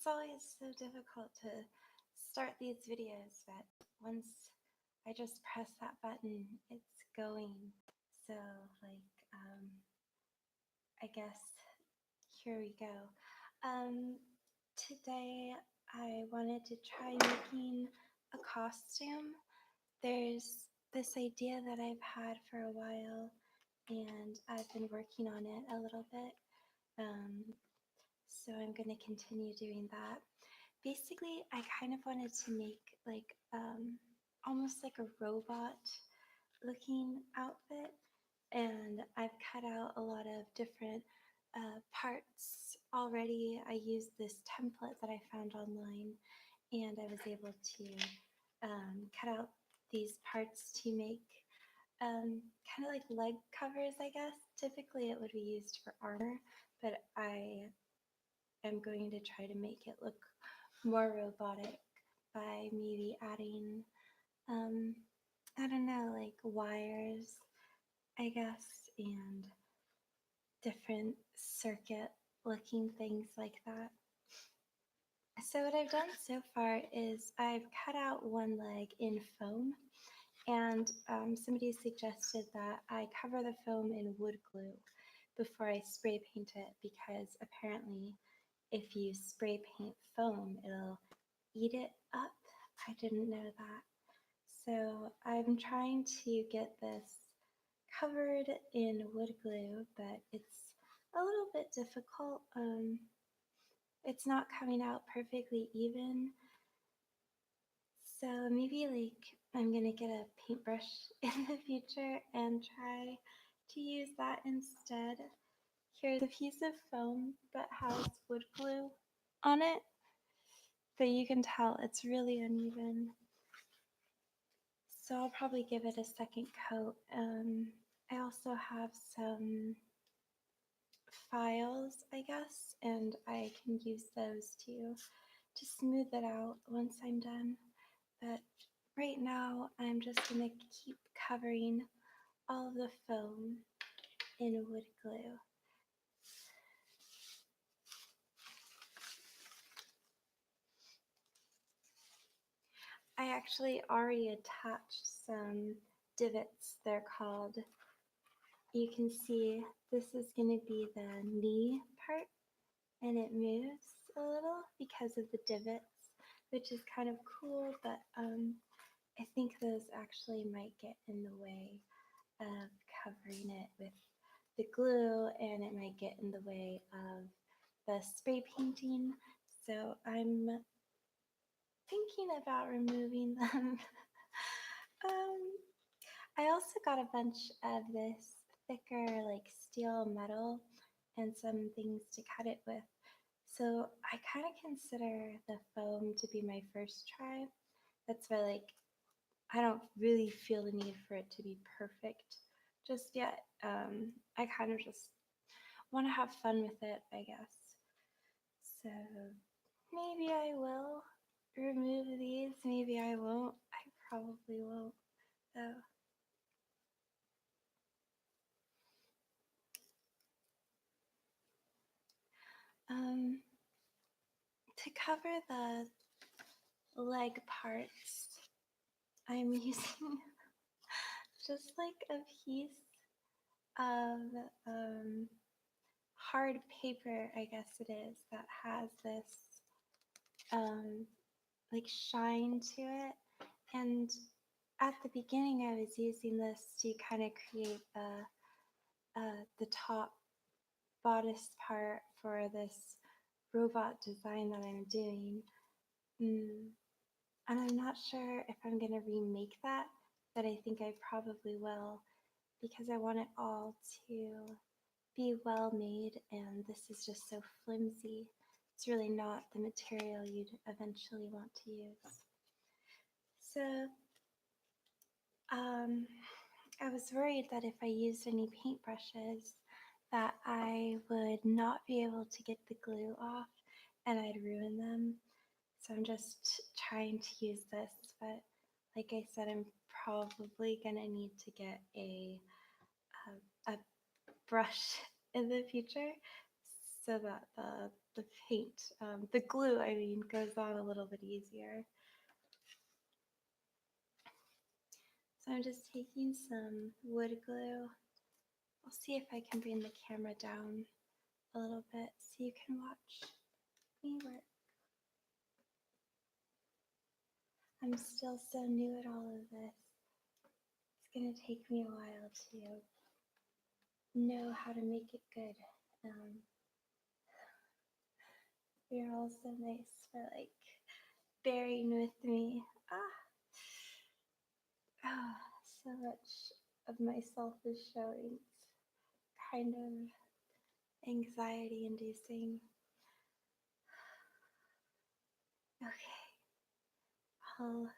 It's always so difficult to start these videos, but once I just press that button, it's going. So, like, um, I guess here we go. Um, Today I wanted to try making a costume. There's this idea that I've had for a while, and I've been working on it a little bit. Um, so I'm going to continue doing that. Basically, I kind of wanted to make like almost like a robot looking outfit, and I've cut out a lot of different parts already. I used this template that I found online, and I was able to cut out these parts to make kind of like leg covers, I guess. Typically, it would be used for armor, but I am going to try to make it look more robotic by maybe adding, um, I don't know, like wires, I guess, and different circuit looking things like that. So what I've done so far is I've cut out one leg in foam, and somebody suggested that I cover the foam in wood glue before I spray paint it, because apparently if you spray paint foam, it'll eat it up. I didn't know that. So I'm trying to get this covered in wood glue, but it's a little bit difficult. It's not coming out perfectly even. So maybe like I'm gonna get a paintbrush in the future and try to use that instead. Here's a piece of foam that has wood glue on it, but you can tell it's really uneven. So I'll probably give it a second coat. I also have some files, I guess, and I can use those to smooth it out once I'm done. But right now, I'm just gonna keep covering all of the foam in wood glue. I actually already attached some divots, they're called. You can see this is going to be the knee part, and it moves a little because of the divots, which is kind of cool, but I think those actually might get in the way of covering it with the glue, and it might get in the way of the spray painting. So I'm thinking about removing them. I also got a bunch of this thicker like steel metal and some things to cut it with. So I kind of consider the foam to be my first try. That's why like I don't really feel the need for it to be perfect just yet. I kind of just want to have fun with it, I guess. So maybe I will remove these, maybe I won't. I probably won't though. Um, to cover the leg parts, I'm using just like a piece of hard paper, I guess it is, that has this like shine to it. And at the beginning, I was using this to kind of create the top bodice part for this robot design that I'm doing. And I'm not sure if I'm going to remake that, but I think I probably will, because I want it all to be well made, and this is just so flimsy. It's really not the material you'd eventually want to use. So I was worried that if I used any paintbrushes that I would not be able to get the glue off and I'd ruin them. So I'm just trying to use this, but like I said, I'm probably gonna need to get a brush in the future. so that the paint, the glue, I mean, goes on a little bit easier. So I'm just taking some wood glue. I'll see if I can bring the camera down a little bit so you can watch me work. I'm still so new at all of this. It's gonna take me a while to know how to make it good. You're all so nice for like bearing with me. Oh, so much of myself is showing. It's kind of anxiety inducing. Okay, I'll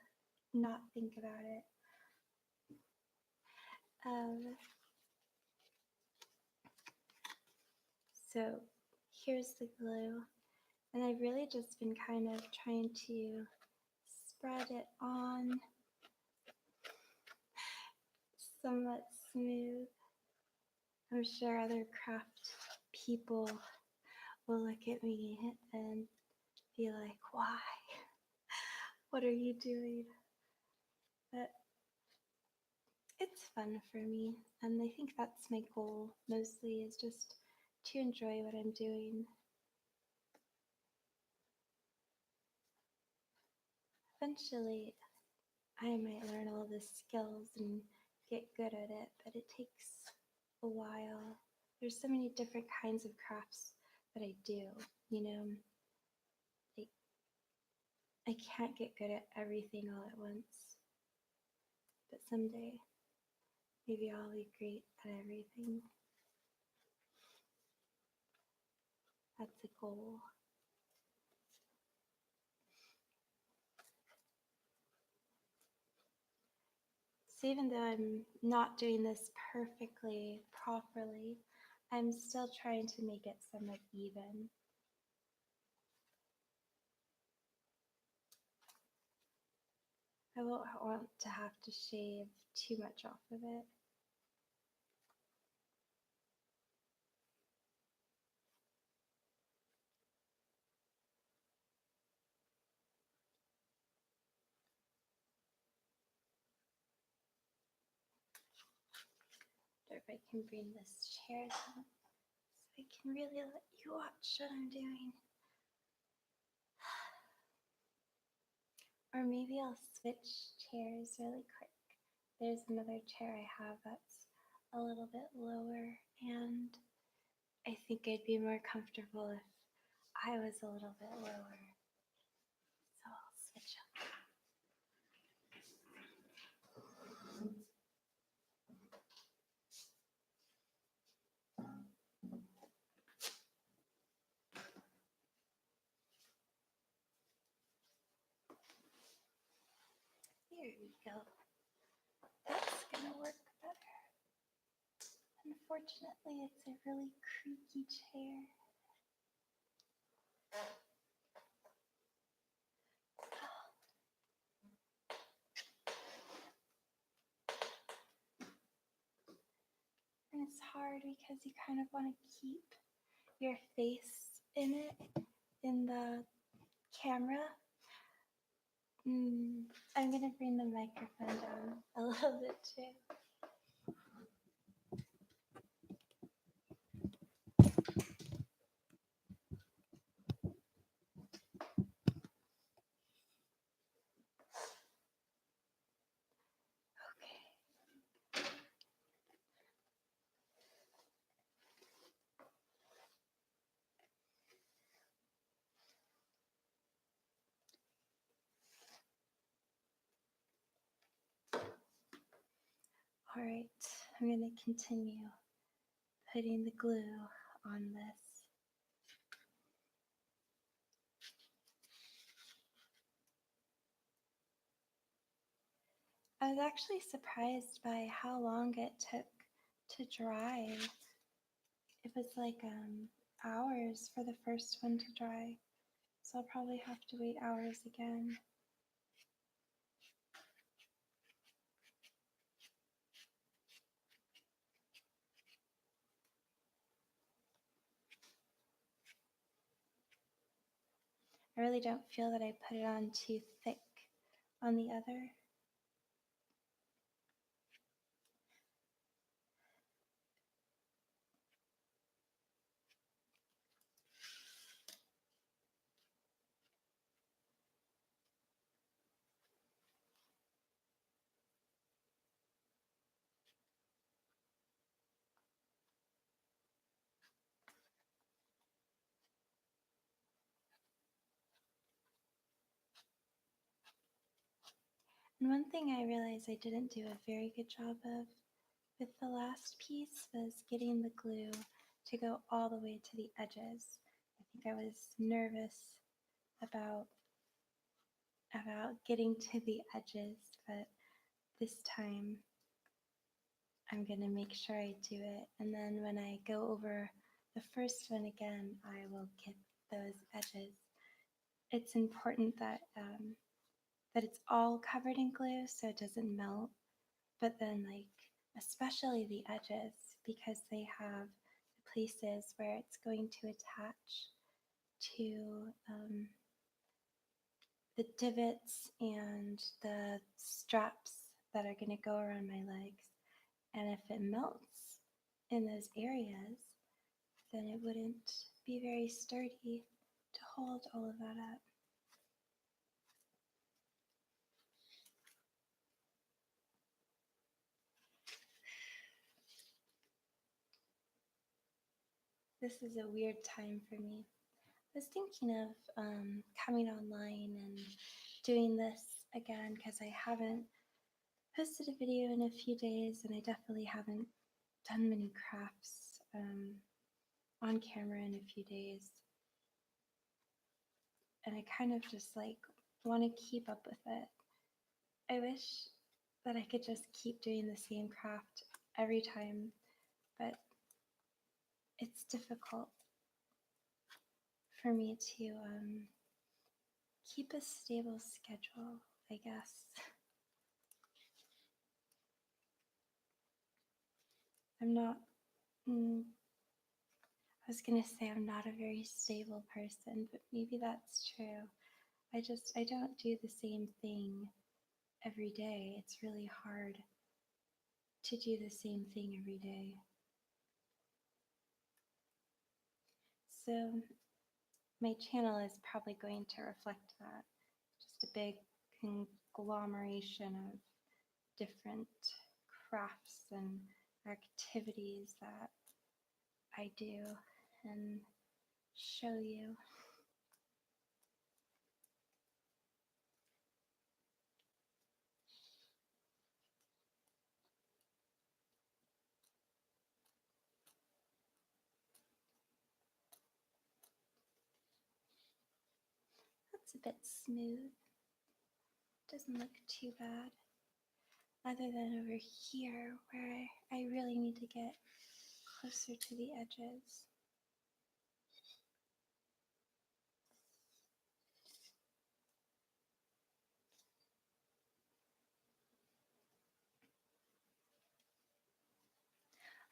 not think about it. So here's the glue, and I've really just been kind of trying to spread it on somewhat smooth. I'm sure other craft people will look at me and be like, why? What are you doing? But it's fun for me, and I think that's my goal mostly, is just to enjoy what I'm doing. Eventually, I might learn all the skills and get good at it, but it takes a while. There's so many different kinds of crafts that I do, you know. I can't get good at everything all at once, but someday maybe I'll be great at everything. That's a goal. So even though I'm not doing this perfectly, properly, I'm still trying to make it somewhat even. I won't want to have to shave too much off of it. Or if I can bring this chair down so I can really let you watch what I'm doing. Or maybe I'll switch chairs really quick. There's another chair I have that's a little bit lower, and I think I'd be more comfortable if I was a little bit lower. So I'll switch up. There we go. That's gonna work better. Unfortunately, it's a really creaky chair. And it's hard because you kind of want to keep your face in it, in the camera. I'm gonna bring the microphone down a little bit too. All right, I'm going to continue putting the glue on this. I was actually surprised by how long it took to dry. It was like hours for the first one to dry, so I'll probably have to wait hours again. I really don't feel that I put it on too thick on the other. And one thing I realized I didn't do a very good job of with the last piece was getting the glue to go all the way to the edges. I think I was nervous about getting to the edges, but this time I'm gonna make sure I do it. And then when I go over the first one again, I will get those edges. It's important that that it's all covered in glue so it doesn't melt, but then like especially the edges because they have places where it's going to attach to the divots and the straps that are going to go around my legs. And if it melts in those areas, then it wouldn't be very sturdy to hold all of that up. This is a weird time for me. I was thinking of coming online and doing this again because I haven't posted a video in a few days and I definitely haven't done many crafts on camera in a few days. And I kind of just like want to keep up with it. I wish that I could just keep doing the same craft every time, but it's difficult for me to keep a stable schedule, I guess. I'm not, I was gonna say I'm not a very stable person, but maybe that's true. I don't do the same thing every day. It's really hard to do the same thing every day. So my channel is probably going to reflect that. Just a big conglomeration of different crafts and activities that I do and show you. That's a bit smooth. Doesn't look too bad. Other than over here where I really need to get closer to the edges.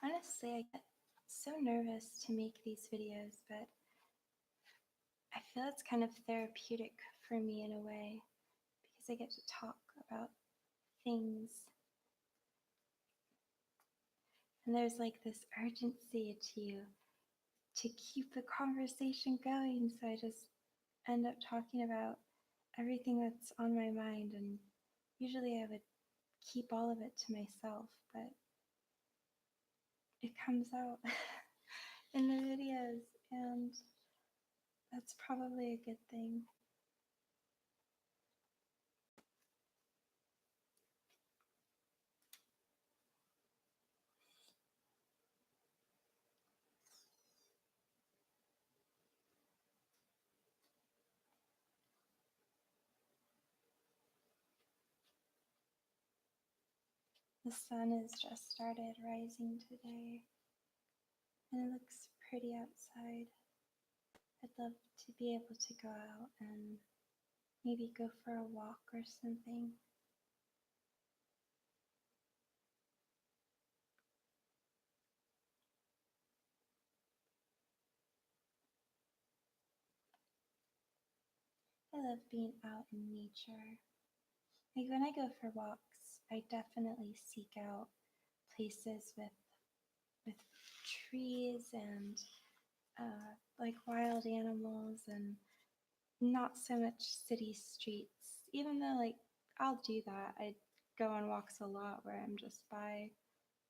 Honestly, I get so nervous to make these videos, but I feel it's kind of therapeutic for me in a way because I get to talk about things. And there's like this urgency to keep the conversation going, so I just end up talking about everything that's on my mind, and usually I would keep all of it to myself, but it comes out in the videos, and that's probably a good thing. The sun has just started rising today, and it looks pretty outside. I'd love to be able to go out and maybe go for a walk or something. love being out in nature. Like when I go for walks, I definitely seek out places with trees and like wild animals and not so much city streets. Even though like I'll do that. I go on walks a lot where I'm just by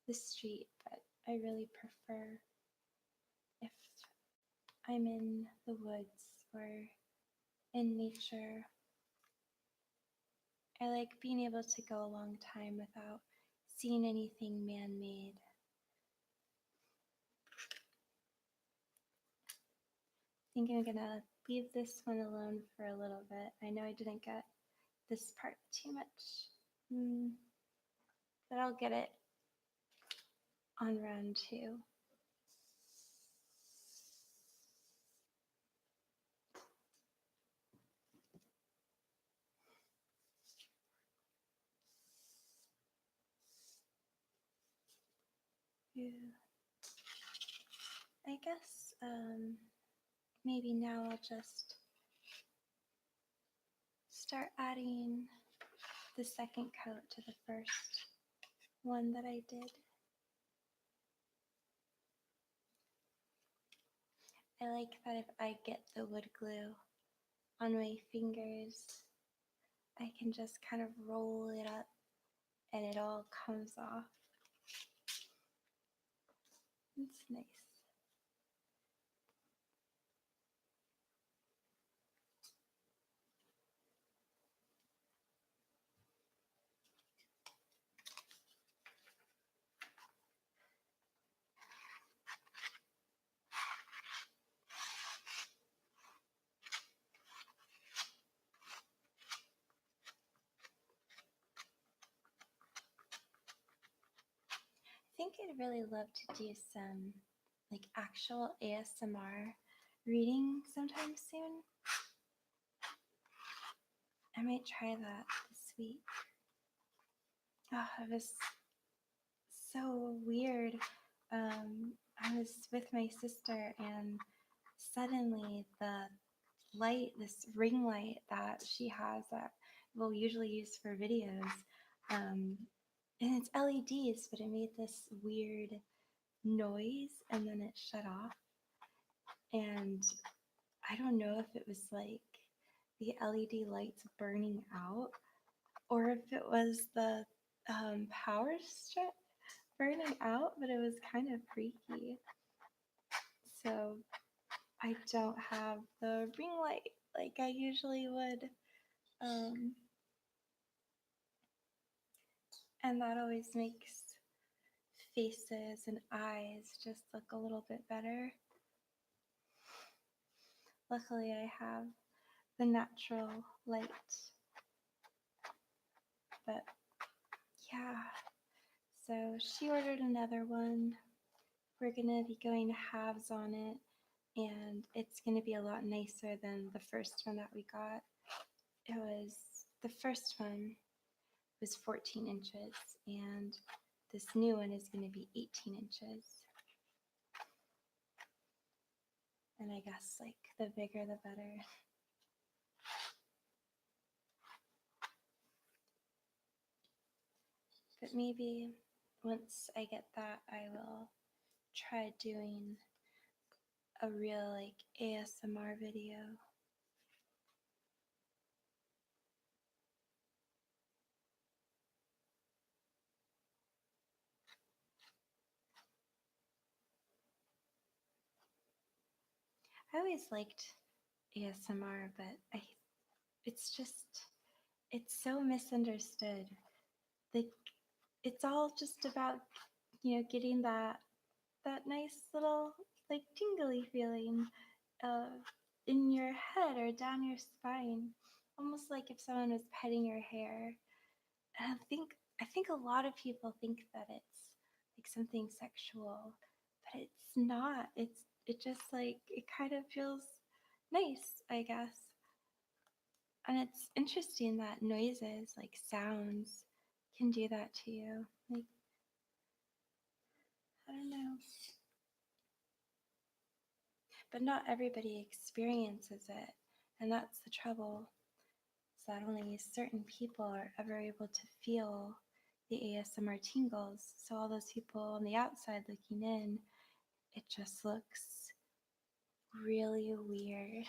the street, but I really prefer if I'm in the woods or in nature. I like being able to go a long time without seeing anything man made. I think I'm gonna leave this one alone for a little bit. I know I didn't get this part too much, but I'll get it on round two. Yeah. I guess maybe now I'll just start adding the second coat to the first one that I did. I like that if I get the wood glue on my fingers, I can just kind of roll it up and it all comes off. It's nice. I think I'd really love to do some like actual ASMR reading sometime soon. I might try that this week. Oh, it was so weird. I was with my sister and suddenly the light, this ring light that she has that we'll usually use for videos, and it's LEDs, but it made this weird noise and then it shut off. And I don't know if it was like the LED lights burning out or if it was the power strip burning out, but it was kind of freaky. So I don't have the ring light like I usually would. And that always makes faces and eyes just look a little bit better. Luckily, I have the natural light. But yeah, so she ordered another one. We're gonna be going halves on it, and it's gonna be a lot nicer than the first one that we got. The first one was 14 inches, and this new one is gonna be 18 inches. And I guess like the bigger the better. But maybe once I get that, I will try doing a real like ASMR video. I always liked ASMR, but it's so misunderstood. Like it's all just about, getting that nice little like tingly feeling uh, in your head or down your spine, almost like if someone was petting your hair. And I think a lot of people think that it's like something sexual, but it's not. It just like it kind of feels nice, I guess. And it's interesting that noises, like sounds, can do that to you. Like I don't know. But not everybody experiences it, and that's the trouble. so that only certain people are ever able to feel the ASMR tingles. So all those people on the outside looking in, it just looks really weird.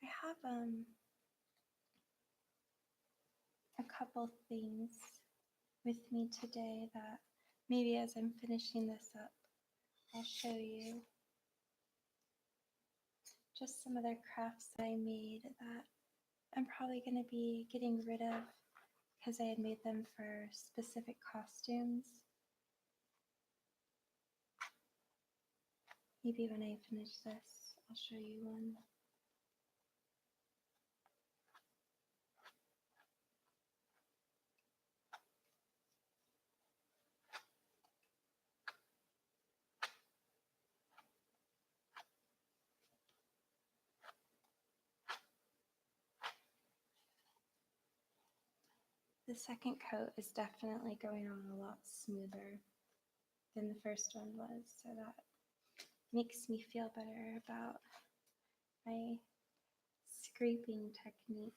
I have a couple things with me today that maybe as I'm finishing this up, I'll show you just some other crafts that I made that I'm probably going to be getting rid of because I had made them for specific costumes. Maybe when I finish this, I'll show you one. The second coat is definitely going on a lot smoother than the first one was, so that makes me feel better about my scraping technique.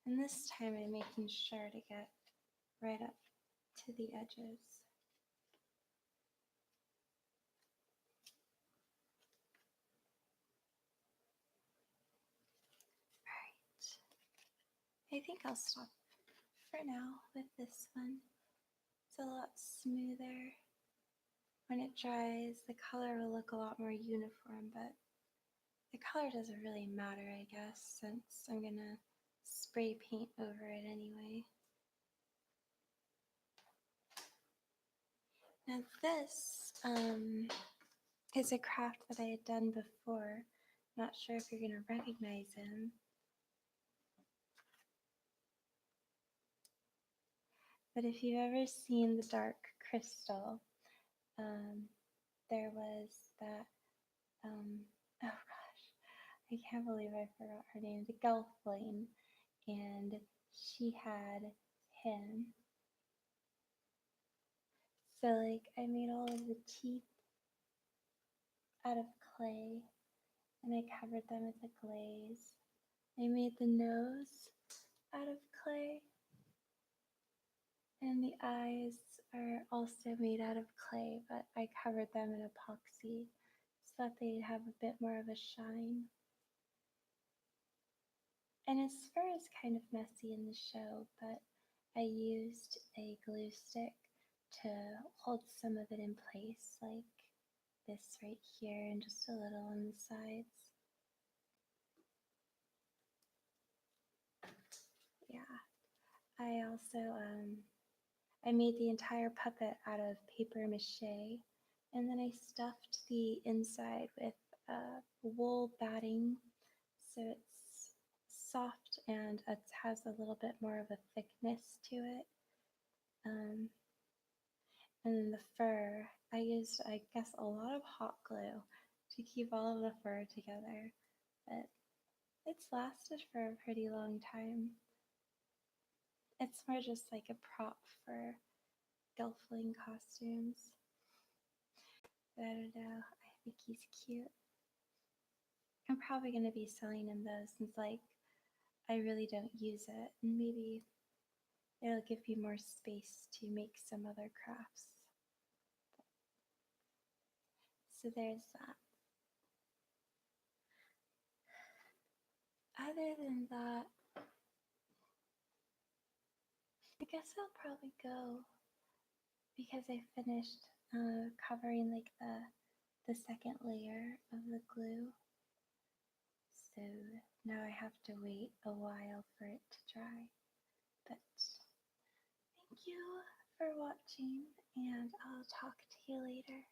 And this time I'm making sure to get right up to the edges. Alright, I think I'll stop for now with this one. It's a lot smoother. When it dries, the color will look a lot more uniform, but the color doesn't really matter, I guess, since I'm gonna spray paint over it anyway. Now this is a craft that I had done before. Not sure if you're gonna recognize him. But if you've ever seen the Dark Crystal, there was that, oh gosh, I can't believe I forgot her name, the Gelfling, and she had him. So like I made all of the teeth out of clay and I covered them with a glaze. I made the nose out of clay and the eyes are also made out of clay, but I covered them in epoxy so that they'd have a bit more of a shine. And his fur is kind of messy in the show, but I used a glue stick to hold some of it in place, like this right here and just a little on the sides. Yeah, I also I made the entire puppet out of paper mache, and then I stuffed the inside with wool batting, so it's soft and it has a little bit more of a thickness to it. And then the fur, I used, I guess, a lot of hot glue to keep all of the fur together, but it's lasted for a pretty long time. It's more just like a prop for Gelfling costumes. But I don't know, I think he's cute. I'm probably going to be selling him though, since like I really don't use it, and maybe it'll give you more space to make some other crafts. So there's that. Other than that, I guess I'll probably go because I finished covering like the second layer of the glue. So now I have to wait a while for it to dry. But thank you for watching, and I'll talk to you later.